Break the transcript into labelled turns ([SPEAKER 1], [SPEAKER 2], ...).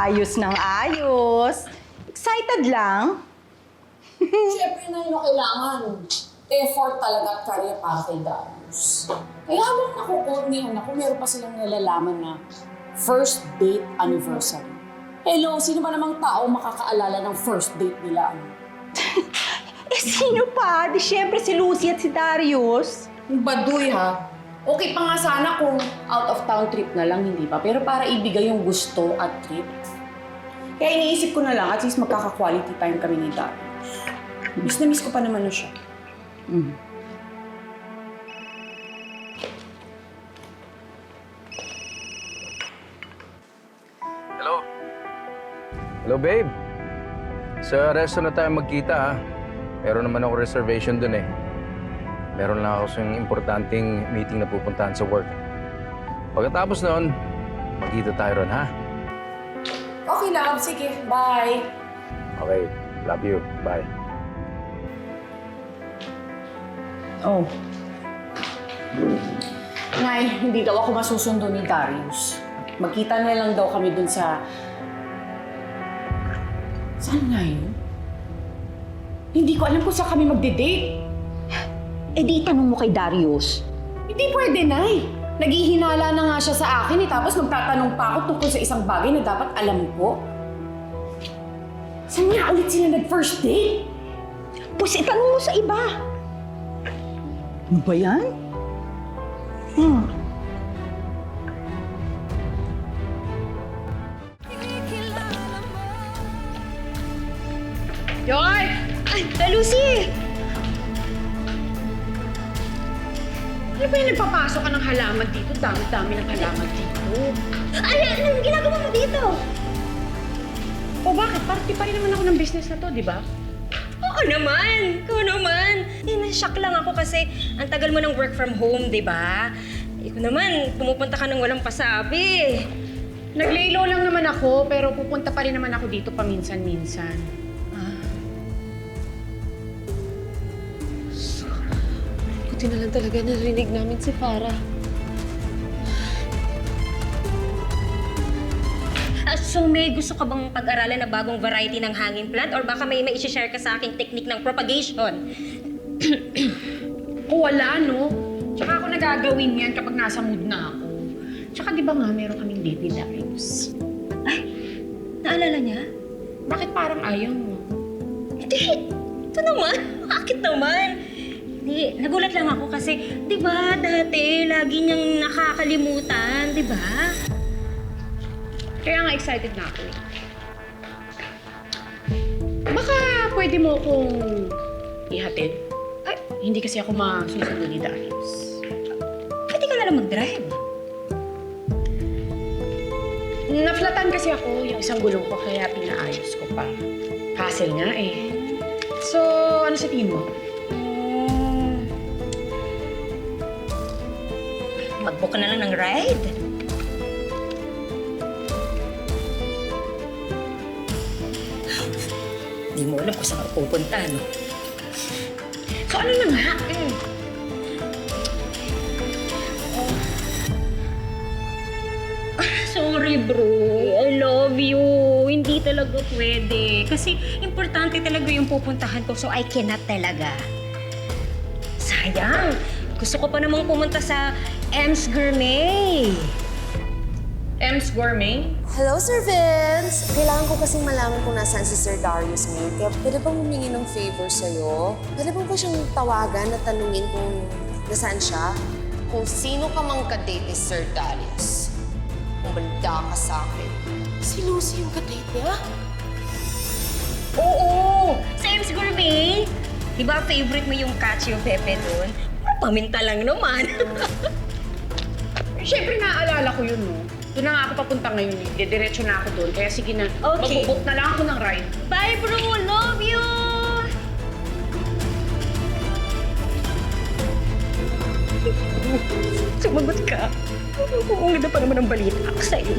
[SPEAKER 1] Ayos ng ayos. Excited lang.
[SPEAKER 2] Siyempre na yun kailangan. Effort talaga at career para kay Darius. Kaya habang nakukoordinahan ako, meron pa silang nalalaman na first date anniversary. Hello, sino ba namang tao makakaalala ng first date nila?
[SPEAKER 1] Sino pa? Di syempre si Lucy at si Darius.
[SPEAKER 2] Baduy ha. Okay pa nga sana kung out of town trip na lang, hindi ba? Pero para ibigay yung gusto at trip. Kaya iniisip ko na lang, at least magkaka-quality time kami ni Darius. Miss na miss ko pa naman na siya.
[SPEAKER 3] Hello? Hello, babe. Sa restaurant na tayo magkita, ha? Meron naman ako reservation dun, eh. Meron lang ako sa importanteng meeting na pupuntahan sa work. Pagkatapos noon, magkita tayo ron, ha?
[SPEAKER 2] Okay, love. Sige. Bye.
[SPEAKER 3] Okay. Love you. Bye.
[SPEAKER 2] Oh. Nay, hindi daw ako masusundo ni Darius. Magkita na lang daw kami dun sa... Saan nga yun? Hindi ko alam kung saan kami magde-date.
[SPEAKER 1] Eh di tanong mo kay Darius.
[SPEAKER 2] Hindi pwede, Nay. Naghihinala na nga siya sa akin tapos magtatanong pa ako tungkol sa isang bagay na dapat alam ko. Saan nga ulit sila nag-first date?
[SPEAKER 1] Pues itanong mo sa iba. Ano ba yan?
[SPEAKER 4] Joy! Ay, Lucy! Ano ba yung nagpapasok ka ng halaman dito? Dami-dami ng halaman dito.
[SPEAKER 5] Ay, anong ginagawa mo dito?
[SPEAKER 4] O bakit? Party pa rin naman ako ng business na to, di ba?
[SPEAKER 5] Oo naman! Ikaw naman! Na-shock lang ako kasi ang tagal mo ng work from home, di ba? Ikaw naman, pumupunta ka ng walang pasabi.
[SPEAKER 4] Naglaylo lang naman ako, pero pupunta pa rin naman ako dito paminsan-minsan. Buti na lang talaga narinig namin si Farah.
[SPEAKER 5] So may gusto ka bang pag-aralan na bagong variety ng hanging plant or baka may i-share ka sa aking technique ng propagation?
[SPEAKER 4] O wala, no? Tsaka ako nagagawin yan kapag nasa mood na ako. Tsaka di ba nga meron kaming date ni Darius?
[SPEAKER 5] Ay, naalala niya?
[SPEAKER 4] Bakit parang ayaw mo?
[SPEAKER 5] Hindi! Ito naman! Bakit naman? Hindi, nagulat lang ako kasi, di ba, dati lagi niyang nakakalimutan, di ba?
[SPEAKER 4] Kaya nga excited na ako eh. Baka pwede mo akong ihatid? Ay, hindi kasi ako masusundo ni Darius.
[SPEAKER 5] Pwede ka na lang mag-drive.
[SPEAKER 4] Naflatan kasi ako yung isang gulong ko kaya pinaayos ko pa. Hassle nga eh. So, ano sa tingin mo?
[SPEAKER 5] Mag-book ka na lang ng ride. Hindi mo alam kung saan ka pupunta, no?
[SPEAKER 4] So, ano na nga?
[SPEAKER 5] Sorry, bro. I love you. Hindi talaga pwede. Kasi importante talaga yung pupuntahan ko, so I cannot talaga. Sayang. Gusto ko pa namang pumunta sa M's Gourmet.
[SPEAKER 4] M's Gourmet?
[SPEAKER 6] Hello, Sir Vince! Kailangan ko kasing malaman kung nasaan si Sir Darius ngayon. Kaya pwede bang humingi ng favor sa'yo? Pwede bang ba siyang tawagan at tanungin kung nasaan siya? Kung sino ka mang kadate ni Sir Darius. Kung banda ka sa akin. Si Lucy yung kadate niya?
[SPEAKER 5] Oo! Sa M's Gourmet. Di ba favorite mo yung cacio pepe doon? Paminta lang naman.
[SPEAKER 4] Siyempre naaalala ko yun, no? Doon na nga ako papunta ngayon eh. Didiretso na ako doon. Kaya sige na,
[SPEAKER 5] Okay.
[SPEAKER 4] magbubook na lang ako ng ride.
[SPEAKER 5] Bye, bro! Love you! Sumagot ka. Ang ganda pa naman ang balita ako sa'yo.